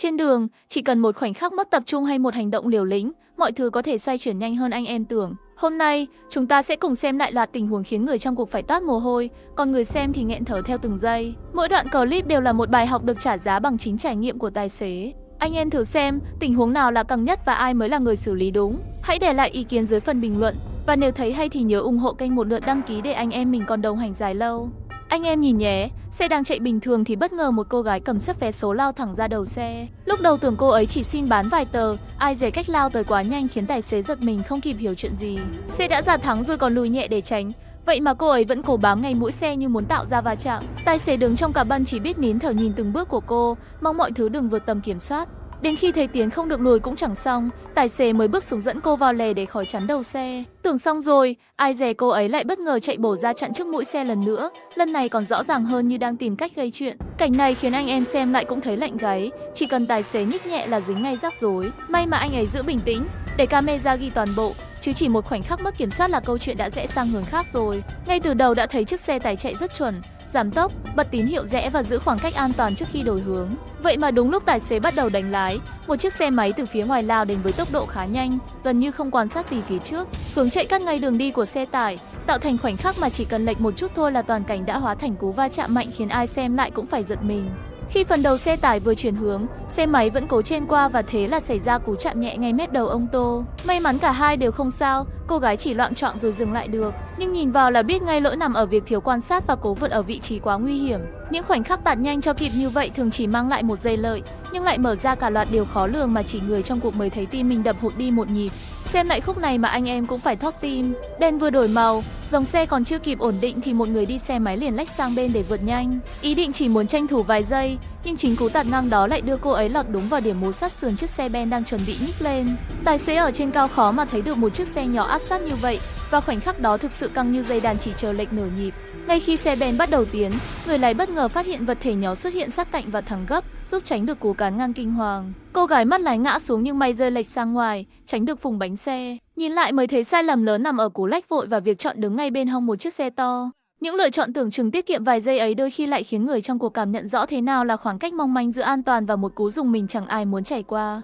Trên đường, chỉ cần một khoảnh khắc mất tập trung hay một hành động liều lĩnh, mọi thứ có thể xoay chuyển nhanh hơn anh em tưởng. Hôm nay, chúng ta sẽ cùng xem lại loạt tình huống khiến người trong cuộc phải toát mồ hôi, còn người xem thì nghẹn thở theo từng giây. Mỗi đoạn clip đều là một bài học được trả giá bằng chính trải nghiệm của tài xế. Anh em thử xem, tình huống nào là căng nhất và ai mới là người xử lý đúng. Hãy để lại ý kiến dưới phần bình luận. Và nếu thấy hay thì nhớ ủng hộ kênh một lượt đăng ký để anh em mình còn đồng hành dài lâu. Anh em nhìn nhé, xe đang chạy bình thường thì bất ngờ một cô gái cầm sấp vé số lao thẳng ra đầu xe. Lúc đầu tưởng cô ấy chỉ xin bán vài tờ, ai dè cách lao tới quá nhanh khiến tài xế giật mình không kịp hiểu chuyện gì. Xe đã giạt thắng rồi còn lùi nhẹ để tránh, vậy mà cô ấy vẫn cố bám ngay mũi xe như muốn tạo ra va chạm. Tài xế đứng trong cabin chỉ biết nín thở nhìn từng bước của cô, mong mọi thứ đừng vượt tầm kiểm soát. Đến khi thấy Tiến không được lùi cũng chẳng xong, tài xế mới bước xuống dẫn cô vào lề để khỏi chắn đầu xe. Tưởng xong rồi, ai dè cô ấy lại bất ngờ chạy bổ ra chặn trước mũi xe lần nữa, lần này còn rõ ràng hơn như đang tìm cách gây chuyện. Cảnh này khiến anh em xem lại cũng thấy lạnh gáy, chỉ cần tài xế nhích nhẹ là dính ngay rắc rối. May mà anh ấy giữ bình tĩnh, để camera ghi toàn bộ, chứ chỉ một khoảnh khắc mất kiểm soát là câu chuyện đã rẽ sang hướng khác rồi. Ngay từ đầu đã thấy chiếc xe tải chạy rất chuẩn, giảm tốc, bật tín hiệu rẽ và giữ khoảng cách an toàn trước khi đổi hướng. Vậy mà đúng lúc tài xế bắt đầu đánh lái, một chiếc xe máy từ phía ngoài lao đến với tốc độ khá nhanh, gần như không quan sát gì phía trước. Hướng chạy cắt ngay đường đi của xe tải, tạo thành khoảnh khắc mà chỉ cần lệch một chút thôi là toàn cảnh đã hóa thành cú va chạm mạnh khiến ai xem lại cũng phải giật mình. Khi phần đầu xe tải vừa chuyển hướng, xe máy vẫn cố chen qua và thế là xảy ra cú chạm nhẹ ngay mép đầu ông Tô. May mắn cả hai đều không sao, cô gái chỉ loạng choạng rồi dừng lại được. Nhưng nhìn vào là biết ngay lỗi nằm ở việc thiếu quan sát và cố vượt ở vị trí quá nguy hiểm. Những khoảnh khắc tạt nhanh cho kịp như vậy thường chỉ mang lại một giây lợi, nhưng lại mở ra cả loạt điều khó lường mà chỉ người trong cuộc mới thấy tim mình đập hụt đi một nhịp. Xem lại khúc này mà anh em cũng phải thót tim. Đèn vừa đổi màu, dòng xe còn chưa kịp ổn định thì một người đi xe máy liền lách sang bên để vượt nhanh. Ý định chỉ muốn tranh thủ vài giây, nhưng chính cú tạt ngang đó lại đưa cô ấy lọt đúng vào điểm mố sát sườn chiếc xe Ben đang chuẩn bị nhích lên. Tài xế ở trên cao khó mà thấy được một chiếc xe nhỏ áp sát như vậy, và khoảnh khắc đó thực sự căng như dây đàn chỉ chờ lệch nửa nhịp. Ngay khi xe Ben bắt đầu tiến, người lái bất ngờ phát hiện vật thể nhỏ xuất hiện sát cạnh và thắng gấp, giúp tránh được cú cán ngang kinh hoàng. Cô gái mất lái ngã xuống nhưng may rơi lệch sang ngoài, tránh được phùng bánh xe. Nhìn lại mới thấy sai lầm lớn nằm ở cú lách vội và việc chọn đứng ngay bên hông một chiếc xe to. Những lựa chọn tưởng chừng tiết kiệm vài giây ấy đôi khi lại khiến người trong cuộc cảm nhận rõ thế nào là khoảng cách mong manh giữa an toàn và một cú dùng mình chẳng ai muốn trải qua.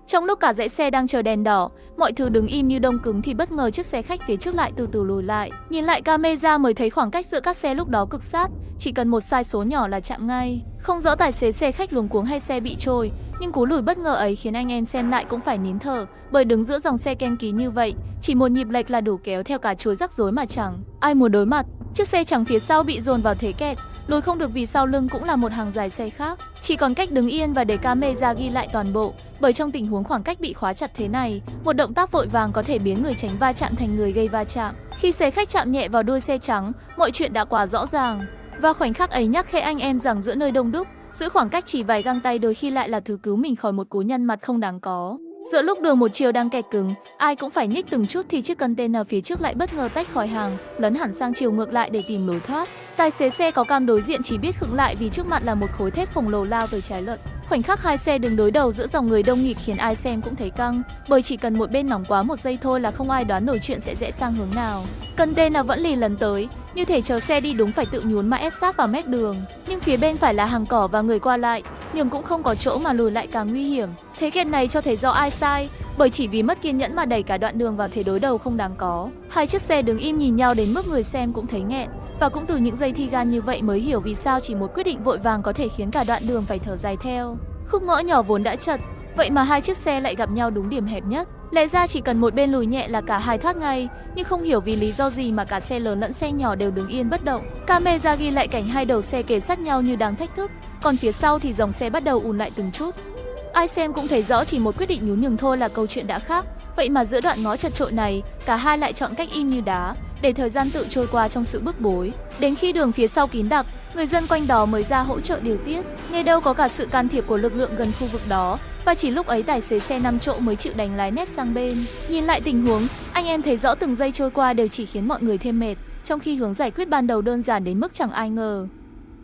Trong lúc cả dãy xe đang chờ đèn đỏ, mọi thứ đứng im như đông cứng thì bất ngờ chiếc xe khách phía trước lại từ từ lùi lại. Nhìn lại camera mới thấy khoảng cách giữa các xe lúc đó cực sát, chỉ cần một sai số nhỏ là chạm ngay. Không rõ tài xế xe khách luống cuống hay xe bị trôi, nhưng cú lùi bất ngờ ấy khiến anh em xem lại cũng phải nín thở, bởi đứng giữa dòng xe ken kín như vậy, chỉ một nhịp lệch là đủ kéo theo cả chuỗi rắc rối mà chẳng ai muốn đối mặt. Chiếc xe chẳng phía sau bị dồn vào thế kẹt, lùi không được vì sau lưng cũng là một hàng dài xe khác. Chỉ còn cách đứng yên và để camera ghi lại toàn bộ, bởi trong tình huống khoảng cách bị khóa chặt thế này, một động tác vội vàng có thể biến người tránh va chạm thành người gây va chạm. Khi xe khách chạm nhẹ vào đuôi xe trắng, mọi chuyện đã quá rõ ràng. Và khoảnh khắc ấy nhắc khẽ anh em rằng giữa nơi đông đúc, giữ khoảng cách chỉ vài găng tay đôi khi lại là thứ cứu mình khỏi một cú nhăn mặt không đáng có. Giữa lúc đường một chiều đang kẹt cứng, ai cũng phải nhích từng chút thì chiếc container phía trước lại bất ngờ tách khỏi hàng, lấn hẳn sang chiều ngược lại để tìm lối thoát. Tài xế xe có cam đối diện chỉ biết khựng lại vì trước mặt là một khối thép khổng lồ lao tới trái lận. Khoảnh khắc hai xe đứng đối đầu giữa dòng người đông nghịt khiến ai xem cũng thấy căng, bởi chỉ cần một bên nóng quá một giây thôi là không ai đoán nổi chuyện sẽ rẽ sang hướng nào. Container vẫn lì lấn tới, như thể chờ xe đi đúng phải tự nhún mà ép sát vào mép đường. Nhưng phía bên phải là hàng cỏ và người qua lại, nhưng cũng không có chỗ mà lùi lại càng nguy hiểm. Thế kẹt này cho thấy do ai sai, bởi chỉ vì mất kiên nhẫn mà đẩy cả đoạn đường vào thế đối đầu không đáng có. Hai chiếc xe đứng im nhìn nhau đến mức người xem cũng thấy nghẹn. Và cũng từ những giây thi gan như vậy mới hiểu vì sao chỉ một quyết định vội vàng có thể khiến cả đoạn đường phải thở dài theo. Khúc ngõ nhỏ vốn đã chật, vậy mà hai chiếc xe lại gặp nhau đúng điểm hẹp nhất. Lẽ ra chỉ cần một bên lùi nhẹ là cả hai thoát ngay, nhưng không hiểu vì lý do gì mà cả xe lớn lẫn xe nhỏ đều đứng yên bất động. Camera ghi lại cảnh hai đầu xe kề sát nhau như đang thách thức, còn phía sau thì dòng xe bắt đầu ùn lại từng chút. Ai xem cũng thấy rõ chỉ một quyết định nhún nhường thôi là câu chuyện đã khác. Vậy mà giữa đoạn ngõ chật chội này, cả hai lại chọn cách im như đá, để thời gian tự trôi qua trong sự bức bối. Đến khi đường phía sau kín đặc, người dân quanh đó mới ra hỗ trợ điều tiết. Nghe đâu có cả sự can thiệp của lực lượng gần khu vực đó, và chỉ lúc ấy tài xế xe 5 chỗ mới chịu đánh lái nép sang bên. Nhìn lại tình huống, anh em thấy rõ từng giây trôi qua đều chỉ khiến mọi người thêm mệt, trong khi hướng giải quyết ban đầu đơn giản đến mức chẳng ai ngờ.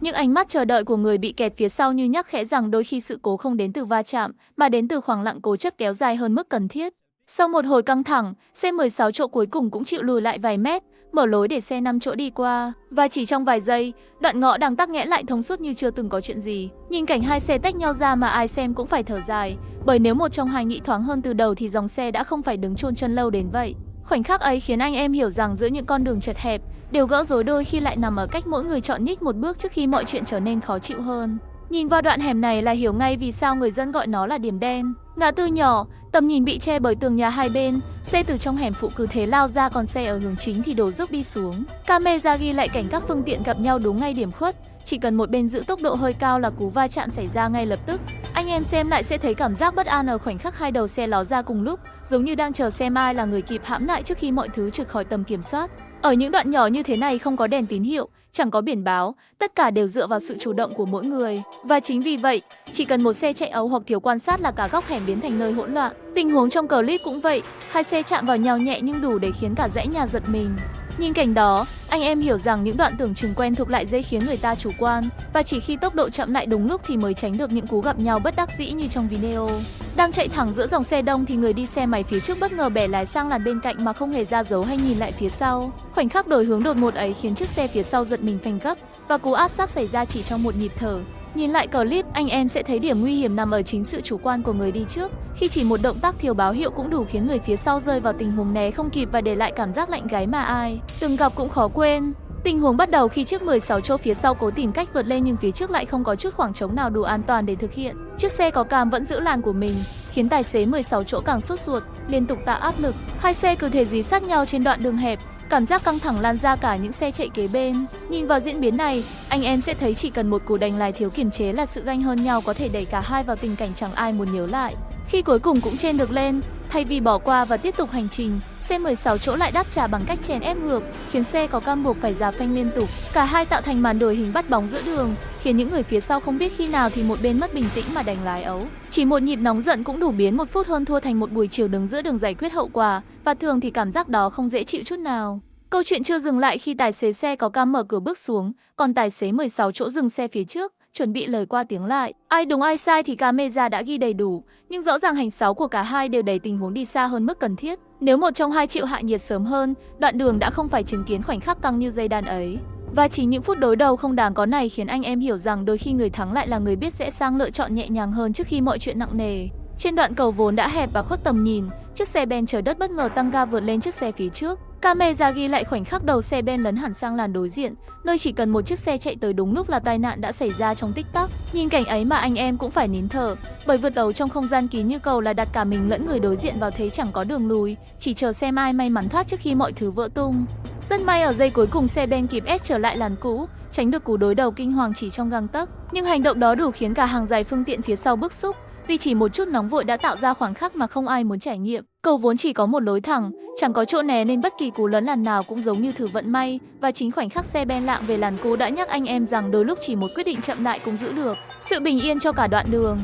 Những ánh mắt chờ đợi của người bị kẹt phía sau như nhắc khẽ rằng đôi khi sự cố không đến từ va chạm, mà đến từ khoảng lặng cố chấp kéo dài hơn mức cần thiết. Sau một hồi căng thẳng, xe 16 chỗ cuối cùng cũng chịu lùi lại vài mét, mở lối để xe 5 chỗ đi qua. Và chỉ trong vài giây, đoạn ngõ đang tắc nghẽn lại thông suốt như chưa từng có chuyện gì. Nhìn cảnh hai xe tách nhau ra mà ai xem cũng phải thở dài, bởi nếu một trong hai nghĩ thoáng hơn từ đầu thì dòng xe đã không phải đứng chôn chân lâu đến vậy. Khoảnh khắc ấy khiến anh em hiểu rằng giữa những con đường chật hẹp, điều gỡ rối đôi khi lại nằm ở cách mỗi người chọn nhích một bước trước khi mọi chuyện trở nên khó chịu hơn. Nhìn vào đoạn hẻm này là hiểu ngay vì sao người dân gọi nó là điểm đen. Ngã tư nhỏ, tầm nhìn bị che bởi tường nhà hai bên, xe từ trong hẻm phụ cứ thế lao ra, còn xe ở hướng chính thì đổ dốc đi xuống. Camera ghi lại cảnh các phương tiện gặp nhau đúng ngay điểm khuất, chỉ cần một bên giữ tốc độ hơi cao là cú va chạm xảy ra ngay lập tức. Anh em xem lại sẽ thấy cảm giác bất an ở khoảnh khắc hai đầu xe ló ra cùng lúc, giống như đang chờ xem ai là người kịp hãm lại trước khi mọi thứ trượt khỏi tầm kiểm soát. Ở những đoạn nhỏ như thế này không có đèn tín hiệu, chẳng có biển báo, tất cả đều dựa vào sự chủ động của mỗi người. Và chính vì vậy, chỉ cần một xe chạy ẩu hoặc thiếu quan sát là cả góc hẻm biến thành nơi hỗn loạn. Tình huống trong clip cũng vậy, hai xe chạm vào nhau nhẹ nhưng đủ để khiến cả dãy nhà giật mình. Nhìn cảnh đó, anh em hiểu rằng những đoạn tưởng chừng quen thuộc lại dễ khiến người ta chủ quan, và chỉ khi tốc độ chậm lại đúng lúc thì mới tránh được những cú gặp nhau bất đắc dĩ như trong video. Đang chạy thẳng giữa dòng xe đông thì người đi xe máy phía trước bất ngờ bẻ lái sang làn bên cạnh mà không hề ra dấu hay nhìn lại phía sau. Khoảnh khắc đổi hướng đột ngột ấy khiến chiếc xe phía sau giật mình phanh gấp, và cú áp sát xảy ra chỉ trong một nhịp thở. Nhìn lại clip, anh em sẽ thấy điểm nguy hiểm nằm ở chính sự chủ quan của người đi trước, khi chỉ một động tác thiếu báo hiệu cũng đủ khiến người phía sau rơi vào tình huống né không kịp và để lại cảm giác lạnh gáy mà ai từng gặp cũng khó quên. Tình huống bắt đầu khi chiếc 16 chỗ phía sau cố tìm cách vượt lên nhưng phía trước lại không có chút khoảng trống nào đủ an toàn để thực hiện. Chiếc xe có cam vẫn giữ làn của mình, khiến tài xế 16 chỗ càng sốt ruột, liên tục tạo áp lực. Hai xe cứ thế dí sát nhau trên đoạn đường hẹp, cảm giác căng thẳng lan ra cả những xe chạy kế bên. Nhìn vào diễn biến này, anh em sẽ thấy chỉ cần một cú đánh lái thiếu kiềm chế là sự ganh hơn nhau có thể đẩy cả hai vào tình cảnh chẳng ai muốn nhớ lại. Khi cuối cùng cũng chen được lên, thay vì bỏ qua và tiếp tục hành trình, xe 16 chỗ lại đáp trả bằng cách chèn ép ngược, khiến xe có cam buộc phải già phanh liên tục. Cả hai tạo thành màn đổi hình bắt bóng giữa đường, khiến những người phía sau không biết khi nào thì một bên mất bình tĩnh mà đánh lái ấu. Chỉ một nhịp nóng giận cũng đủ biến một phút hơn thua thành một buổi chiều đứng giữa đường giải quyết hậu quả, và thường thì cảm giác đó không dễ chịu chút nào. Câu chuyện chưa dừng lại khi tài xế xe có cam mở cửa bước xuống, còn tài xế 16 chỗ dừng xe phía trước, chuẩn bị lời qua tiếng lại. Ai đúng ai sai thì camera đã ghi đầy đủ, nhưng rõ ràng hành sáu của cả hai đều đẩy tình huống đi xa hơn mức cần thiết. Nếu một trong hai chịu hạ nhiệt sớm hơn, đoạn đường đã không phải chứng kiến khoảnh khắc căng như dây đàn ấy. Và chỉ những phút đối đầu không đáng có này khiến anh em hiểu rằng đôi khi người thắng lại là người biết sẽ sang lựa chọn nhẹ nhàng hơn trước khi mọi chuyện nặng nề. Trên đoạn cầu vốn đã hẹp và khuất tầm nhìn, chiếc xe Ben chở đất bất ngờ tăng ga vượt lên chiếc xe phía trước. Camera ghi lại khoảnh khắc đầu xe Ben lấn hẳn sang làn đối diện, nơi chỉ cần một chiếc xe chạy tới đúng lúc là tai nạn đã xảy ra trong tích tắc. Nhìn cảnh ấy mà anh em cũng phải nín thở, bởi vượt ẩu trong không gian kín như cầu là đặt cả mình lẫn người đối diện vào thế chẳng có đường lùi, chỉ chờ xem ai may mắn thoát trước khi mọi thứ vỡ tung. Rất may ở giây cuối cùng xe Ben kịp ép trở lại làn cũ, tránh được cú đối đầu kinh hoàng chỉ trong gang tấc. Nhưng hành động đó đủ khiến cả hàng dài phương tiện phía sau bức xúc, vì chỉ một chút nóng vội đã tạo ra khoảng khắc mà không ai muốn trải nghiệm. Cầu vốn chỉ có một lối thẳng, chẳng có chỗ né nên bất kỳ cú lấn làn nào cũng giống như thử vận may, và chính khoảnh khắc xe Ben lạng về làn cũ đã nhắc anh em rằng đôi lúc chỉ một quyết định chậm lại cũng giữ được sự bình yên cho cả đoạn đường.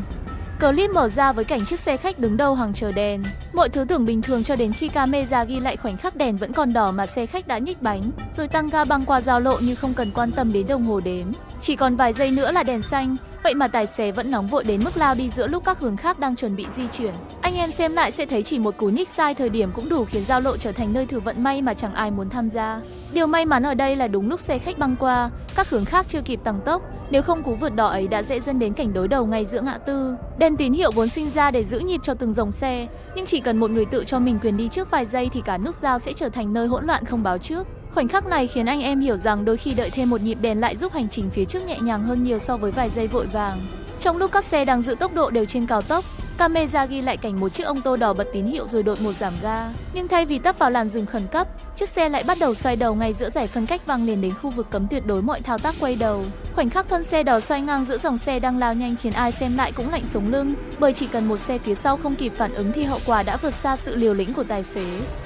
Clip mở ra với cảnh chiếc xe khách đứng đầu hàng chờ đèn. Mọi thứ tưởng bình thường cho đến khi camera ghi lại khoảnh khắc đèn vẫn còn đỏ mà xe khách đã nhích bánh, rồi tăng ga băng qua giao lộ như không cần quan tâm đến đồng hồ đếm. Chỉ còn vài giây nữa là đèn xanh, vậy mà tài xế vẫn nóng vội đến mức lao đi giữa lúc các hướng khác đang chuẩn bị di chuyển. Anh em xem lại sẽ thấy chỉ một cú nhích sai thời điểm cũng đủ khiến giao lộ trở thành nơi thử vận may mà chẳng ai muốn tham gia. Điều may mắn ở đây là đúng lúc xe khách băng qua, các hướng khác chưa kịp tăng tốc, nếu không cú vượt đỏ ấy đã dễ dẫn đến cảnh đối đầu ngay giữa ngã tư. Đèn tín hiệu vốn sinh ra để giữ nhịp cho từng dòng xe, nhưng chỉ cần một người tự cho mình quyền đi trước vài giây thì cả nút giao sẽ trở thành nơi hỗn loạn không báo trước. Khoảnh khắc này khiến anh em hiểu rằng đôi khi đợi thêm một nhịp đèn lại giúp hành trình phía trước nhẹ nhàng hơn nhiều so với vài giây vội vàng. Trong lúc các xe đang giữ tốc độ đều trên cao tốc, camera ghi lại cảnh một chiếc ô tô đỏ bật tín hiệu rồi đột ngột giảm ga. Nhưng thay vì tấp vào làn dừng khẩn cấp, chiếc xe lại bắt đầu xoay đầu ngay giữa giải phân cách văng liền đến khu vực cấm tuyệt đối mọi thao tác quay đầu. Khoảnh khắc thân xe đỏ xoay ngang giữa dòng xe đang lao nhanh khiến ai xem lại cũng lạnh sống lưng, bởi chỉ cần một xe phía sau không kịp phản ứng thì hậu quả đã vượt xa sự liều lĩnh của tài xế.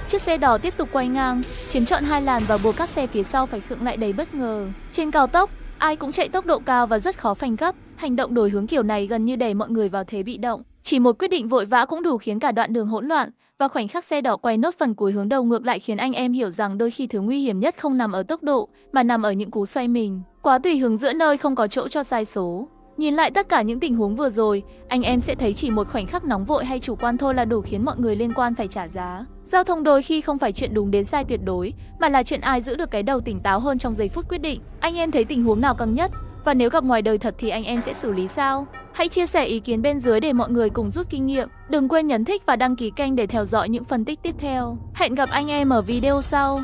Chiếc xe đỏ tiếp tục quay ngang, chiếm trọn hai làn và buộc các xe phía sau phải khựng lại đầy bất ngờ. Trên cao tốc, ai cũng chạy tốc độ cao và rất khó phanh gấp. Hành động đổi hướng kiểu này gần như đẩy mọi người vào thế bị động. Chỉ một quyết định vội vã cũng đủ khiến cả đoạn đường hỗn loạn, và khoảnh khắc xe đỏ quay nốt phần cuối hướng đầu ngược lại khiến anh em hiểu rằng đôi khi thứ nguy hiểm nhất không nằm ở tốc độ, mà nằm ở những cú xoay mình quá tùy hứng giữa nơi không có chỗ cho sai số. Nhìn lại tất cả những tình huống vừa rồi, anh em sẽ thấy chỉ một khoảnh khắc nóng vội hay chủ quan thôi là đủ khiến mọi người liên quan phải trả giá. Giao thông đôi khi không phải chuyện đúng đến sai tuyệt đối, mà là chuyện ai giữ được cái đầu tỉnh táo hơn trong giây phút quyết định. Anh em thấy tình huống nào căng nhất? Và nếu gặp ngoài đời thật thì anh em sẽ xử lý sao? Hãy chia sẻ ý kiến bên dưới để mọi người cùng rút kinh nghiệm. Đừng quên nhấn thích và đăng ký kênh để theo dõi những phân tích tiếp theo. Hẹn gặp anh em ở video sau.